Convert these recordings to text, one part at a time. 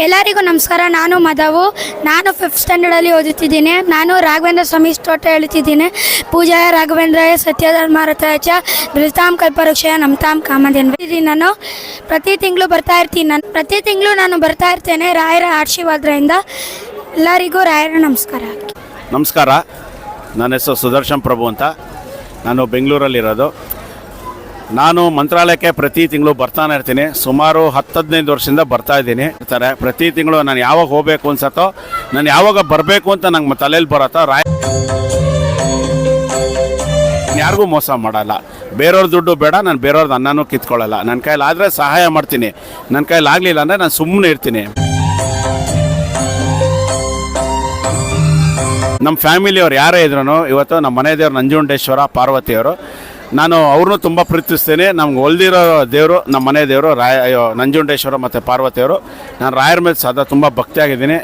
ಎಲ್ಲರಿಗೂ ನಮಸ್ಕಾರ. ನಾನು ಮಧವು. ನಾನು 5th ಸ್ಟ್ಯಾಂಡರ್ಡಲ್ಲಿ ಓದುತ್ತಿದ್ದೀನಿ. ನಾನು ರಾಘವೇಂದ್ರ ಸ್ವಾಮಿ ಸ್ತೋತ್ರ ಹೇಳುತ್ತಿದ್ದೀನಿ. ಪೂಜಾಯ ರಾಘವೇಂದ್ರಾಯ ಸತ್ಯಧರ್ಮ ರಥಾಯ ಬೃಹತಾಂ ಕಲ್ಪವೃಕ್ಷಯ ನಮತಾಂ ಕಾಮಧೇನು. ನಾನು ಪ್ರತಿ ತಿಂಗಳು ಬರ್ತಾ ಇರ್ತೇನೆ ರಾಯರ ಆಶೀರ್ವಾದದಿಂದ. ಎಲ್ಲರಿಗೂ ರಾಯರ ನಮಸ್ಕಾರ. ನಮಸ್ಕಾರ. ನನ್ನ ಹೆಸರು ಸುದರ್ಶನ್ ಪ್ರಭು ಅಂತ. ನಾನು ಬೆಂಗಳೂರಲ್ಲಿರೋದು. ನಾನು ಮಂತ್ರಾಲಯಕ್ಕೆ ಪ್ರತಿ ತಿಂಗಳು ಬರ್ತಾನೆ ಇರ್ತೀನಿ. ಸುಮಾರು 10-15 ವರ್ಷದಿಂದ ಬರ್ತಾ ಇದ್ದೀನಿ. ಪ್ರತಿ ತಿಂಗಳು ನಾನು ಯಾವಾಗ ಹೋಗಬೇಕು ಅನ್ಸತ್ತೋ, ನಾನು ಯಾವಾಗ ಬರಬೇಕು ಅಂತ ನಂಗೆ ತಲೆಯಲ್ಲಿ ಬರತ್ತೋ ಯಾರಿಗೂ ಮೋಸ ಮಾಡಲ್ಲ. ಬೇರೆಯವ್ರ ದುಡ್ಡು ಬೇಡ, ನಾನು ಬೇರೆಯವ್ರದ್ದು ಅನ್ನನೂ ಕಿತ್ಕೊಳ್ಳಲ್ಲ. ನನ್ನ ಕೈಲಾದರೆ ಸಹಾಯ ಮಾಡ್ತೀನಿ, ನನ್ನ ಕೈಲಾಗಲಿಲ್ಲ ಅಂದರೆ ನಾನು ಸುಮ್ಮನೆ ಇರ್ತೀನಿ. ನಮ್ಮ ಫ್ಯಾಮಿಲಿಯವ್ರು ಯಾರೇ ಇದ್ರೂ ಇವತ್ತು ನಮ್ಮ ಮನೆ ದೇವರು ನಂಜುಂಡೇಶ್ವರ ಪಾರ್ವತಿಯವರು. ನಾನು ಅವ್ರನ್ನೂ ತುಂಬ ಪ್ರೀತಿಸ್ತೇನೆ. ನಮ್ಗೆ ಒಲ್ದಿರೋ ದೇವರು ನಮ್ಮ ಮನೆ ದೇವರು ನಂಜುಂಡೇಶ್ವರ ಮತ್ತು ಪಾರ್ವತಿಯವರು. ನಾನು ರಾಯರ ಮೇಲೆ ಸದಾ ತುಂಬ ಭಕ್ತಿಯಾಗಿದ್ದೀನಿ.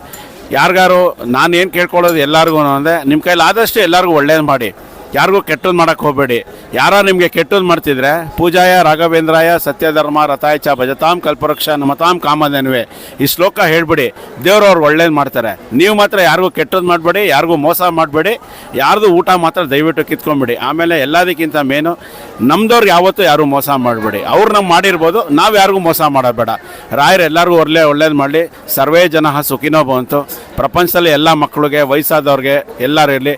ಯಾರಿಗಾರು ನಾನು ಏನು ಕೇಳ್ಕೊಳ್ಳೋದು ಎಲ್ಲರಿಗೂ ಅಂದರೆ, ನಿಮ್ಮ ಕೈಲಿ ಆದಷ್ಟು ಎಲ್ಲರಿಗೂ ಒಳ್ಳೇದು ಮಾಡಿ, ಯಾರಿಗೂ ಕೆಟ್ಟದ್ದು ಮಾಡೋಕ್ಕೆ ಹೋಗಬೇಡಿ. ಯಾರು ನಿಮಗೆ ಕೆಟ್ಟದ್ದು ಮಾಡ್ತಿದ್ರೆ ಪೂಜಾಯ ರಾಘವೇಂದ್ರಾಯ ಸತ್ಯಧರ್ಮ ರಥಾಯ ಚ ಭಜತಾಂ ಕಲ್ಪವೃಕ್ಷ ನಮತಾಂ ಕಾಮಧೇನುವೆ ಈ ಶ್ಲೋಕ ಹೇಳ್ಬಿಡಿ. ದೇವರು ಅವ್ರು ಒಳ್ಳೇದು ಮಾಡ್ತಾರೆ. ನೀವು ಮಾತ್ರ ಯಾರಿಗೂ ಕೆಟ್ಟದ್ದು ಮಾಡಬೇಡಿ, ಯಾರಿಗೂ ಮೋಸ ಮಾಡಬೇಡಿ. ಯಾರ್ದು ಊಟ ಮಾತ್ರ ದಯವಿಟ್ಟು ಕಿತ್ಕೊಂಡ್ಬಿಡಿ. ಆಮೇಲೆ ಎಲ್ಲದಕ್ಕಿಂತ ಮೇನು ನಮ್ದವ್ರಿಗೆ ಯಾವತ್ತೂ ಯಾರೂ ಮೋಸ ಮಾಡಬೇಡಿ. ಅವ್ರು ನಮ್ಗೆ ಮಾಡಿರ್ಬೋದು, ನಾವು ಯಾರಿಗೂ ಮೋಸ ಮಾಡೋಬೇಡ. ರಾಯರು ಎಲ್ಲರಿಗೂ ಒಳ್ಳೇದು ಮಾಡಲಿ. ಸರ್ವೇ ಜನ ಸುಖಿನೋ ಭವಂತು. ಪ್ರಪಂಚದಲ್ಲಿ ಎಲ್ಲ ಮಕ್ಕಳಿಗೆ, ವಯಸ್ಸಾದವ್ರಿಗೆ ಎಲ್ಲರೂ ಇರಲಿ.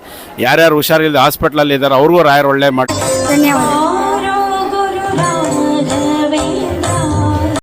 ಯಾರ್ಯಾರು ಹುಷಾರಿಲ್ಲದೆ ಹಾಸ್ಪಿಟ್ಲಲ್ಲಿ ಇದ್ದಾರೆ ಅವ್ರಿಗೂ ರಾಯರು ಒಳ್ಳೆ ಮಾಡಿ. ಧನ್ಯವಾದ.